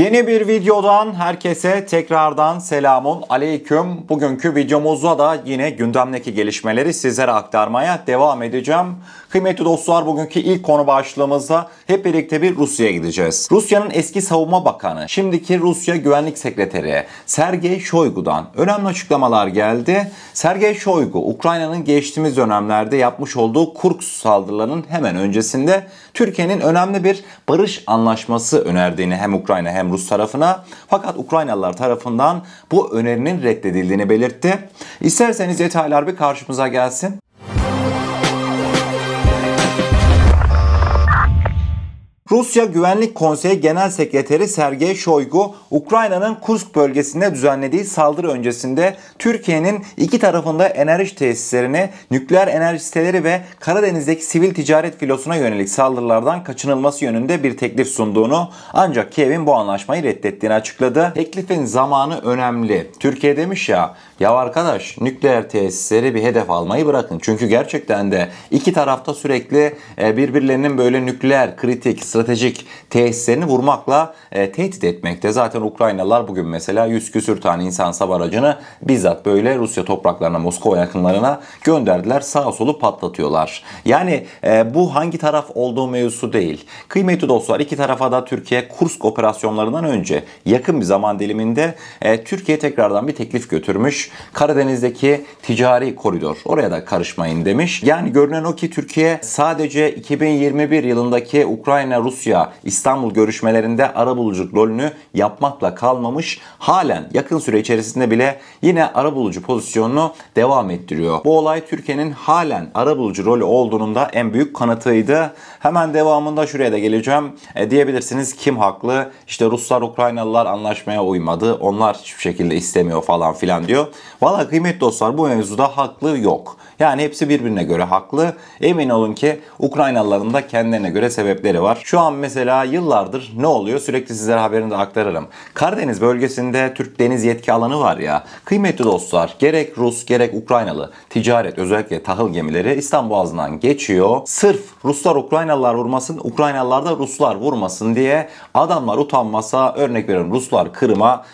Yeni bir videodan herkese tekrardan selamun aleyküm. Bugünkü videomuzda da yine gündemdeki gelişmeleri sizlere aktarmaya devam edeceğim. Kıymetli dostlar, bugünkü ilk konu başlığımızda hep birlikte bir Rusya'ya gideceğiz. Rusya'nın eski savunma bakanı, şimdiki Rusya Güvenlik Sekreteri Sergey Shoigu'dan önemli açıklamalar geldi. Sergey Shoigu, Ukrayna'nın geçtiğimiz dönemlerde yapmış olduğu Kursk saldırılarının hemen öncesinde Türkiye'nin önemli bir barış anlaşması önerdiğini hem Ukrayna hem Rus tarafına, fakat Ukraynalılar tarafından bu önerinin reddedildiğini belirtti. İsterseniz detaylar bir karşımıza gelsin. Rusya Güvenlik Konseyi Genel Sekreteri Sergey Shoigu, Ukrayna'nın Kursk bölgesinde düzenlediği saldırı öncesinde Türkiye'nin iki tarafında enerji tesislerini, nükleer enerji siteleri ve Karadeniz'deki sivil ticaret filosuna yönelik saldırılardan kaçınılması yönünde bir teklif sunduğunu, ancak Kiev'in bu anlaşmayı reddettiğini açıkladı. Teklifin zamanı önemli. Türkiye demiş ya arkadaş, nükleer tesisleri bir hedef almayı bırakın. Çünkü gerçekten de iki tarafta sürekli birbirlerinin böyle nükleer, kritik, stratejik tesislerini vurmakla tehdit etmekte. Zaten Ukraynalılar bugün mesela 100 küsür tane insansız aracını bizzat böyle Rusya topraklarına, Moskova yakınlarına gönderdiler. Sağa solu patlatıyorlar. Yani bu hangi taraf olduğu mevzusu değil. Kıymetli dostlar, iki tarafa da Türkiye Kursk operasyonlarından önce yakın bir zaman diliminde Türkiye tekrardan bir teklif götürmüş. Karadeniz'deki ticari koridor, oraya da karışmayın demiş. Yani görünen o ki Türkiye sadece 2021 yılındaki Ukrayna-Rusya İstanbul görüşmelerinde arabuluculuk rolünü yapmakla kalmamış. Halen yakın süre içerisinde bile yine arabulucu pozisyonunu devam ettiriyor. Bu olay Türkiye'nin halen arabulucu rolü olduğunun da en büyük kanıtıydı. Hemen devamında şuraya da geleceğim. Diyebilirsiniz kim haklı? İşte Ruslar, Ukraynalılar anlaşmaya uymadı. Onlar hiçbir şekilde istemiyor falan filan diyor. Valla kıymetli dostlar, bu mevzuda haklı yok. Yani hepsi birbirine göre haklı. Emin olun ki Ukraynalıların da kendilerine göre sebepleri var. Şu an mesela yıllardır ne oluyor? Sürekli sizlere haberini de aktarırım. Karadeniz bölgesinde Türk deniz yetki alanı var ya. Kıymetli dostlar, gerek Rus gerek Ukraynalı ticaret, özellikle tahıl gemileri İstanbul Boğazı'ndan geçiyor. Sırf Ruslar Ukraynalılar vurmasın, Ukraynalılar da Ruslar vurmasın diye adamlar utanmasa, örnek veriyorum, Ruslar Kırım'a,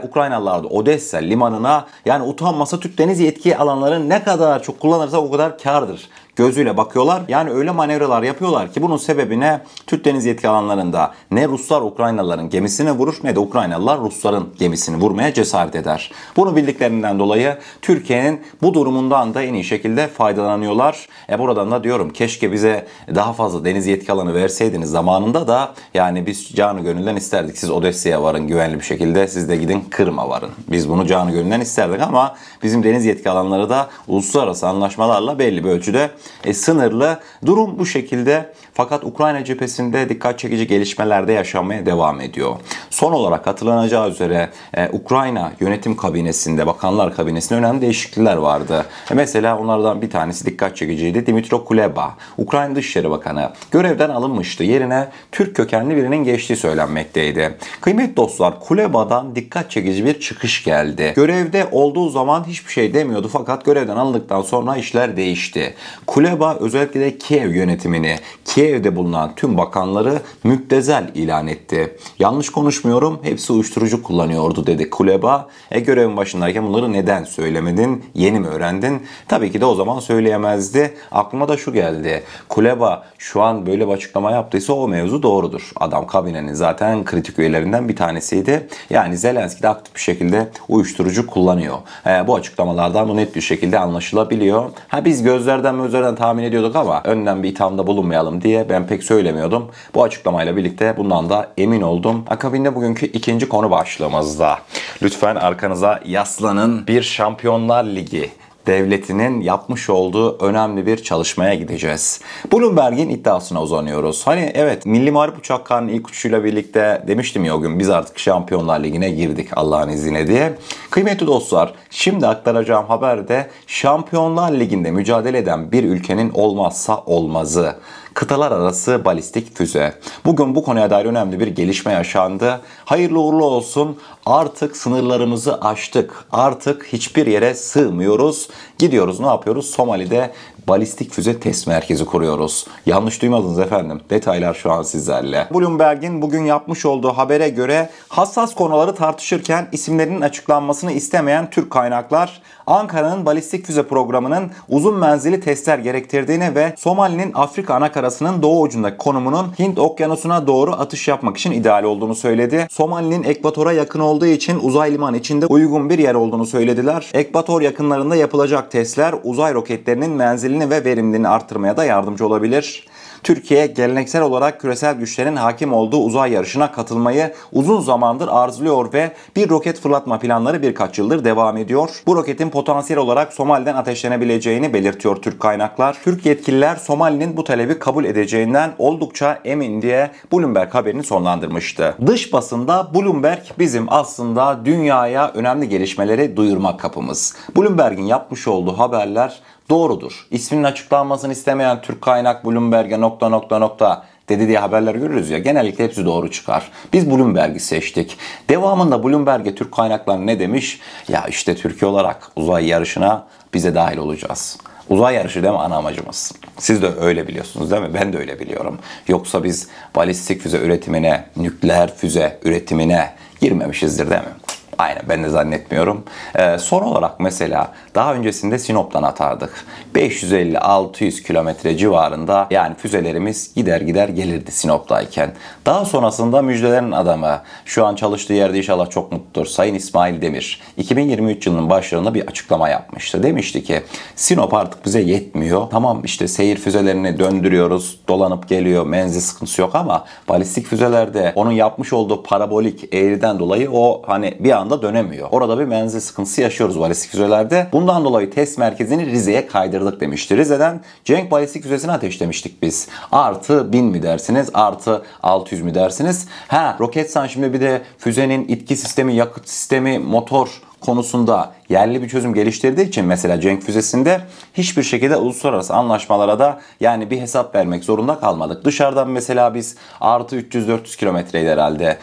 Ukraynalılar da Odessa limanına, yani utanmasa Türk deniz yetki alanları ne kadar çok kullanırsa o kadar kârdır gözüyle bakıyorlar. Yani öyle manevralar yapıyorlar ki bunun sebebine Türk deniz yetki alanlarında ne Ruslar Ukraynalıların gemisine vurur ne de Ukraynalılar Rusların gemisini vurmaya cesaret eder. Bunu bildiklerinden dolayı Türkiye'nin bu durumundan da en iyi şekilde faydalanıyorlar. Buradan da diyorum, keşke bize daha fazla deniz yetki alanı verseydiniz zamanında da, yani biz canı gönülden isterdik. Siz Odessa'ya varın güvenli bir şekilde, siz de gidin Kırım'a varın. Biz bunu canı gönülden isterdik ama bizim deniz yetki alanları da uluslararası anlaşmalarla belli bir ölçüde sınırlı. Durum bu şekilde, fakat Ukrayna cephesinde dikkat çekici gelişmeler de yaşanmaya devam ediyor. Son olarak hatırlanacağı üzere Ukrayna yönetim kabinesinde, bakanlar kabinesinde önemli değişiklikler vardı. Mesela onlardan bir tanesi dikkat çekiciydi. Dmytro Kuleba, Ukrayna Dışişleri Bakanı görevden alınmıştı. Yerine Türk kökenli birinin geçtiği söylenmekteydi. Kıymetli dostlar, Kuleba'dan dikkat çekici bir çıkış geldi. Görevde olduğu zaman hiçbir şey demiyordu, fakat görevden alındıktan sonra işler değişti. Kuleba özellikle de Kiev yönetimini, Kiev'de bulunan tüm bakanları müptezel ilan etti. Yanlış konuşmuyorum, hepsi uyuşturucu kullanıyordu dedi Kuleba. Görevin başındayken bunları neden söylemedin? Yeni mi öğrendin? Tabii ki de o zaman söyleyemezdi. Aklıma da şu geldi. Kuleba şu an böyle bir açıklama yaptıysa o mevzu doğrudur. Adam kabinenin zaten kritik üyelerinden bir tanesiydi. Yani Zelenski de aktif bir şekilde uyuşturucu kullanıyor. Bu açıklamalardan bu net bir şekilde anlaşılabiliyor. Biz gözlerden tahmin ediyorduk ama önden bir ithamda bulunmayalım diye ben pek söylemiyordum. Bu açıklamayla birlikte bundan da emin oldum. Akabinde bugünkü ikinci konu başlığımızda. Lütfen arkanıza yaslanın. Bir Şampiyonlar Ligi devletinin yapmış olduğu önemli bir çalışmaya gideceğiz. Bloomberg'in iddiasına uzanıyoruz. Hani evet, Milli Muharip Uçakları'nın ilk uçuşuyla birlikte demiştim ya o gün, biz artık Şampiyonlar Ligi'ne girdik Allah'ın izniyle diye. Kıymetli dostlar, şimdi aktaracağım haber de Şampiyonlar Ligi'nde mücadele eden bir ülkenin olmazsa olmazı. Kıtalar arası balistik füze. Bugün bu konuya dair önemli bir gelişme yaşandı. Hayırlı uğurlu olsun. Artık sınırlarımızı aştık. Artık hiçbir yere sığmıyoruz. Gidiyoruz, ne yapıyoruz? Somali'de balistik füze test merkezi kuruyoruz. Yanlış duymadınız efendim. Detaylar şu an sizlerle. Bloomberg'in bugün yapmış olduğu habere göre hassas konuları tartışırken isimlerinin açıklanmasını istemeyen Türk kaynaklar Ankara'nın balistik füze programının uzun menzilli testler gerektirdiğini ve Somali'nin Afrika anakarasının doğu ucundaki konumunun Hint Okyanusu'na doğru atış yapmak için ideal olduğunu söyledi. Somali'nin ekvatora yakın olduğu için uzay limanı içinde uygun bir yer olduğunu söylediler. Ekvator yakınlarında yapılacak testler uzay roketlerinin menzilini ve verimliliğini artırmaya da yardımcı olabilir. Türkiye geleneksel olarak küresel güçlerin hakim olduğu uzay yarışına katılmayı uzun zamandır arzuluyor ve bir roket fırlatma planları birkaç yıldır devam ediyor. Bu roketin potansiyel olarak Somali'den ateşlenebileceğini belirtiyor Türk kaynaklar. Türk yetkililer Somali'nin bu talebi kabul edeceğinden oldukça emin diye Bloomberg haberini sonlandırmıştı. Dış basında Bloomberg bizim aslında dünyaya önemli gelişmeleri duyurmak kapımız. Bloomberg'in yapmış olduğu haberler doğrudur. İsminin açıklanmasını istemeyen Türk kaynak Bloomberg'e nokta dedi diye haberler görürüz ya, genellikle hepsi doğru çıkar. Biz Bloomberg'i seçtik. Devamında Bloomberg'e Türk kaynaklar ne demiş? Ya işte Türkiye olarak uzay yarışına bize dahil olacağız. Uzay yarışı değil mi ana amacımız? Siz de öyle biliyorsunuz değil mi? Ben de öyle biliyorum. Yoksa biz balistik füze üretimine, nükleer füze üretimine girmemişizdir değil mi? Aynen, ben de zannetmiyorum. Son olarak mesela daha öncesinde Sinop'tan atardık. 550-600 kilometre civarında yani füzelerimiz gider gelirdi Sinop'tayken. Daha sonrasında müjdelerin adamı, şu an çalıştığı yerde inşallah çok mutludur, Sayın İsmail Demir 2023 yılının başlarında bir açıklama yapmıştı. Demişti ki Sinop artık bize yetmiyor. Tamam işte seyir füzelerini döndürüyoruz, dolanıp geliyor, menzil sıkıntısı yok ama balistik füzelerde onun yapmış olduğu parabolik eğriden dolayı o hani bir anda dönemiyor. Orada bir menzil sıkıntısı yaşıyoruz balistik füzelerde. Bundan dolayı test merkezini Rize'ye kaydırdık demişti. Rize'den Cenk balistik füzesini ateşlemiştik biz. Artı 1000 mi dersiniz? Artı 600 mü dersiniz? Roketsan şimdi bir de füzenin itki sistemi, yakıt sistemi, motor konusunda yerli bir çözüm geliştirdiği için mesela Cenk füzesinde hiçbir şekilde uluslararası anlaşmalara da yani bir hesap vermek zorunda kalmadık. Dışarıdan mesela biz artı 300-400 kilometreydi herhalde.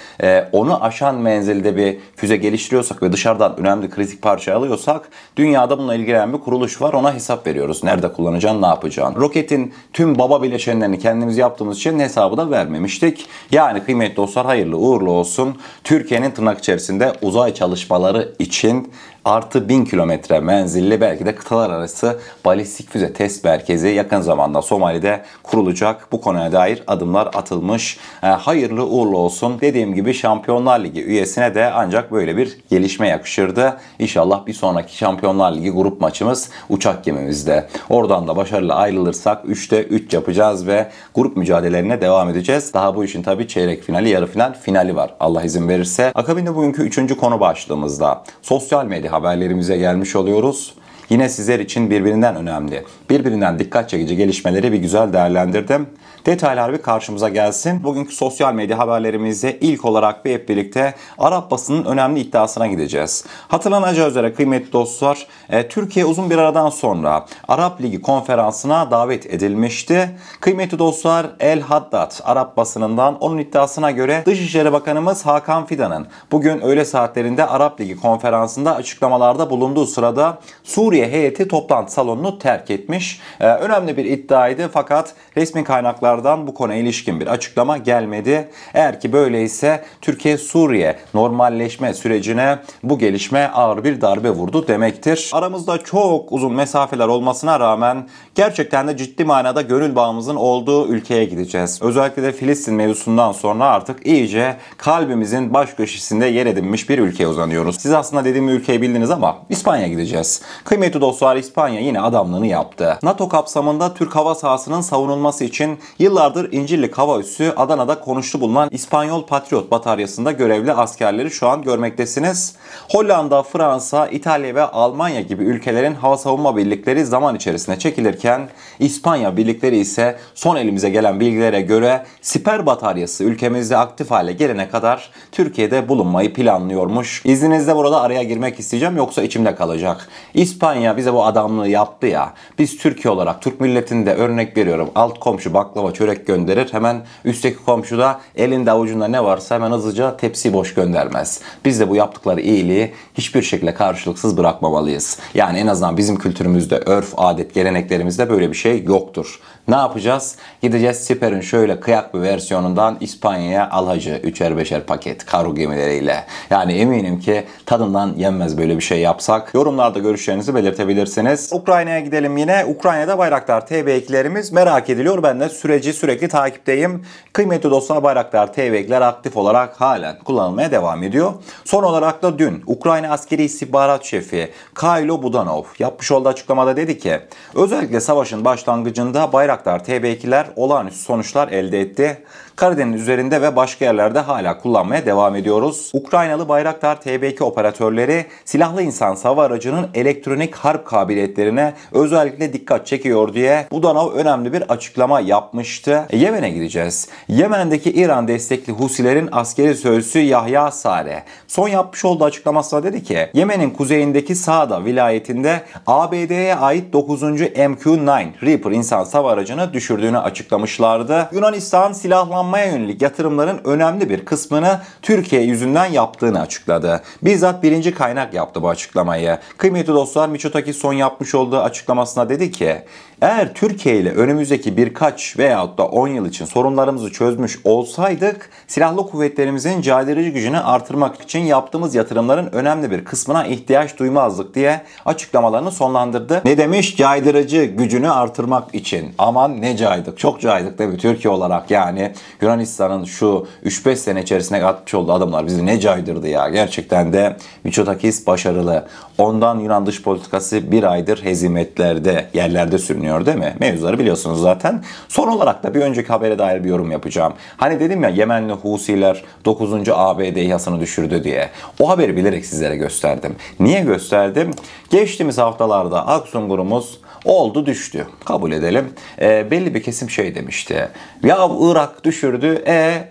Onu aşan menzilde bir füze geliştiriyorsak ve dışarıdan önemli kritik parça alıyorsak dünyada bununla ilgilenen bir kuruluş var. Ona hesap veriyoruz. Nerede kullanacaksın, ne yapacaksın? Roketin tüm baba bileşenlerini kendimiz yaptığımız için hesabı da vermemiştik. Yani kıymetli dostlar, hayırlı uğurlu olsun. Türkiye'nin tırnak içerisinde uzay çalışmaları için artı 1000 kilometre menzilli belki de kıtalar arası balistik füze test merkezi yakın zamanda Somali'de kurulacak. Bu konuya dair adımlar atılmış. Hayırlı uğurlu olsun. Dediğim gibi Şampiyonlar Ligi üyesine de ancak böyle bir gelişme yakışırdı. İnşallah bir sonraki Şampiyonlar Ligi grup maçımız uçak gemimizde. Oradan da başarılı ayrılırsak 3'te 3 yapacağız ve grup mücadelelerine devam edeceğiz. Daha bu işin tabii çeyrek finali, yarı final, finali var Allah izin verirse. Akabinde bugünkü 3. konu başlığımızda sosyal medya haberlerimize gelmiş oluyoruz. Yine sizler için birbirinden önemli, birbirinden dikkat çekici gelişmeleri bir güzel değerlendirdim. Detaylar bir karşımıza gelsin. Bugünkü sosyal medya haberlerimizde ilk olarak bir hep birlikte Arap basının önemli iddiasına gideceğiz. Hatırlanacağı üzere kıymetli dostlar, Türkiye uzun bir aradan sonra Arap Ligi konferansına davet edilmişti. Kıymetli dostlar, El Haddad Arap basınından onun iddiasına göre Dışişleri Bakanımız Hakan Fidan'ın bugün öğle saatlerinde Arap Ligi konferansında açıklamalarda bulunduğu sırada Suriye heyeti toplantı salonunu terk etmiş. Önemli bir iddiaydı fakat resmi kaynaklardan bu konuya ilişkin bir açıklama gelmedi. Eğer ki böyleyse Türkiye-Suriye normalleşme sürecine bu gelişme ağır bir darbe vurdu demektir. Aramızda çok uzun mesafeler olmasına rağmen gerçekten de ciddi manada gönül bağımızın olduğu ülkeye gideceğiz. Özellikle de Filistin mevzusundan sonra artık iyice kalbimizin baş köşesinde yer edinmiş bir ülkeye uzanıyoruz. Siz aslında dediğim ülkeyi bildiniz ama İspanya'ya gideceğiz. Kıymetli dostlar, İspanya yine adamlığını yaptı. NATO kapsamında Türk hava sahasının savunulması için yıllardır İncirlik Hava Üssü Adana'da konuşlu bulunan İspanyol Patriot Bataryası'nda görevli askerleri şu an görmektesiniz. Hollanda, Fransa, İtalya ve Almanya gibi ülkelerin hava savunma birlikleri zaman içerisinde çekilirken İspanya birlikleri ise son elimize gelen bilgilere göre Siper Bataryası ülkemizde aktif hale gelene kadar Türkiye'de bulunmayı planlıyormuş. İzninizle burada araya girmek isteyeceğim, yoksa içimde kalacak. İspanya bize bu adamlığı yaptı ya. Biz Türkiye olarak Türk milletinde örnek veriyorum alt komşu baklava çörek gönderir. Hemen üstteki komşu da elinde avucunda ne varsa hemen hızlıca tepsi boş göndermez. Biz de bu yaptıkları iyiliği hiçbir şekilde karşılıksız bırakmamalıyız. Yani en azından bizim kültürümüzde, örf, adet, geleneklerimizde böyle bir şey yoktur. Ne yapacağız? Gideceğiz Siper'in şöyle kıyak bir versiyonundan İspanya'ya al hacı 3'er 5'er paket kargo gemileriyle. Yani eminim ki tadından yenmez böyle bir şey yapsak. Yorumlarda görüşlerinizi belirtebilirsiniz. Ukrayna'ya gidelim yine. Ukrayna'da Bayraktar TB2'lerimiz merak ediliyor. Ben de süreci sürekli takipteyim. Kıymetli dostlar, Bayraktar TB2'ler aktif olarak halen kullanılmaya devam ediyor. Son olarak da dün Ukrayna Askeri İstihbarat Şefi Kylo Budanov yapmış olduğu açıklamada dedi ki özellikle savaşın başlangıcında Bayraktar TB2'ler olağanüstü sonuçlar elde etti. Karadeniz üzerinde ve başka yerlerde hala kullanmaya devam ediyoruz. Ukraynalı Bayraktar TB2 operatörleri silahlı insan hava aracının elektronik harp kabiliyetlerine özellikle dikkat çekiyor diye Budanov önemli bir açıklama yapmıştı. Yemen'e gideceğiz. Yemen'deki İran destekli Husilerin askeri sözcüsü Yahya Sareh son yapmış olduğu açıklamasında dedi ki Yemen'in kuzeyindeki Saada vilayetinde ABD'ye ait 9. MQ-9 Reaper insan hava aracını düşürdüğünü açıklamışlardı. Yunanistan silahlanmaya yönelik yatırımların önemli bir kısmını Türkiye yüzünden yaptığını açıkladı. Bizzat birinci kaynak yaptı bu açıklamayı. Kıymetli dostlar, Mitsotakis son yapmış olduğu açıklamasına dedi ki eğer Türkiye ile önümüzdeki birkaç veyahut da 10 yıl için sorunlarımızı çözmüş olsaydık silahlı kuvvetlerimizin caydırıcı gücünü artırmak için yaptığımız yatırımların önemli bir kısmına ihtiyaç duymazdık diye açıklamalarını sonlandırdı. Ne demiş? Caydırıcı gücünü artırmak için. Aman ne caydık. Çok caydık değil mi Türkiye olarak yani. Yunanistan'ın şu 3-5 sene içerisinde atmış olduğu adımlar bizi ne caydırdı ya. Gerçekten de Mitsotakis başarılı. Ondan Yunan dış politikası bir aydır hezimetlerde, yerlerde sürünüyor değil mi? Mevzuları biliyorsunuz zaten. Son olarak da bir önceki habere dair bir yorum yapacağım. Hani dedim ya Yemenli Husiler 9. ABD İHA'sını düşürdü diye. O haberi bilerek sizlere gösterdim. Niye gösterdim? Geçtiğimiz haftalarda Aksungur'umuz oldu düştü. Kabul edelim. Belli bir kesim şey demişti. Ya Irak düşürdü.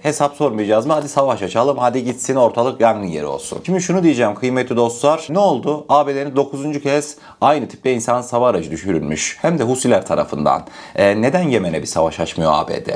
Hesap sormayacağız mı? Hadi savaş açalım. Hadi gitsin ortalık yangın yeri olsun. Şimdi şunu diyeceğim kıymetli dostlar. Ne oldu? ABD'nin 9. kez aynı tipte insan hava aracı düşürülmüş. Hem de Husiler tarafından. Neden Yemen'e bir savaş açmıyor ABD?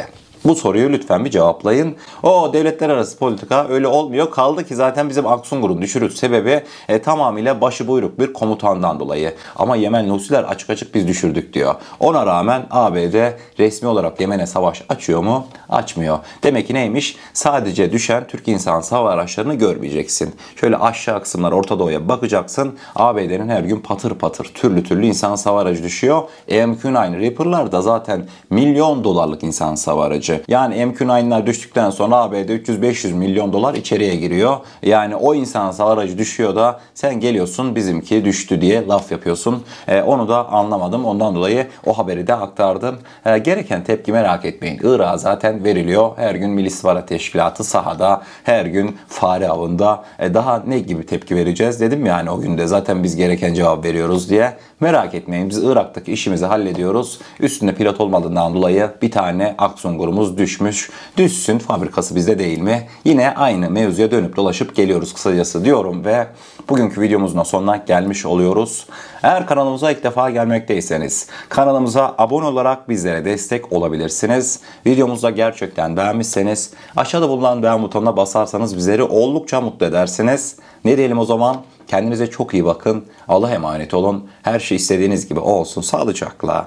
Bu soruyu lütfen bir cevaplayın. O devletler arası politika öyle olmuyor. Kaldı ki zaten bizim Aksungur'un düşürüş sebebi tamamıyla başıbuyruk bir komutandan dolayı. Ama Yemenli Husiler açık açık biz düşürdük diyor. Ona rağmen ABD resmi olarak Yemen'e savaş açıyor mu? Açmıyor. Demek ki neymiş? Sadece düşen Türk insan hava araçlarını görmeyeceksin. Şöyle aşağı kısımlar Orta Doğu'ya bakacaksın. ABD'nin her gün patır patır türlü türlü insan hava aracı düşüyor. MQ-9 Reaper'lar da zaten milyon dolarlık insan hava aracı. Yani MQ-9'lar düştükten sonra ABD 300-500 milyon dolar içeriye giriyor. Yani o insan hava aracı düşüyor da sen geliyorsun bizimki düştü diye laf yapıyorsun. Onu da anlamadım. Ondan dolayı o haberi de aktardım. Gereken tepki merak etmeyin. Irak'a zaten veriliyor. Her gün Milli İstihbarat Teşkilatı sahada. Her gün fare avında. Daha ne gibi tepki vereceğiz dedim yani o günde. Zaten biz gereken cevap veriyoruz diye. Merak etmeyin. Biz Irak'taki işimizi hallediyoruz. Üstünde pilot olmadığından dolayı bir tane Aksungur'umuz düşmüş. Düşsün, fabrikası bizde değil mi? Yine aynı mevzuya dönüp dolaşıp geliyoruz kısacası diyorum ve bugünkü videomuzun sonuna gelmiş oluyoruz. Eğer kanalımıza ilk defa gelmekteyseniz kanalımıza abone olarak bizlere destek olabilirsiniz. Videomuzu gerçekten beğenmişseniz aşağıda bulunan beğen butonuna basarsanız bizleri oldukça mutlu edersiniz. Ne diyelim o zaman? Kendinize çok iyi bakın. Allah'a emanet olun. Her şey istediğiniz gibi olsun. Sağlıcakla.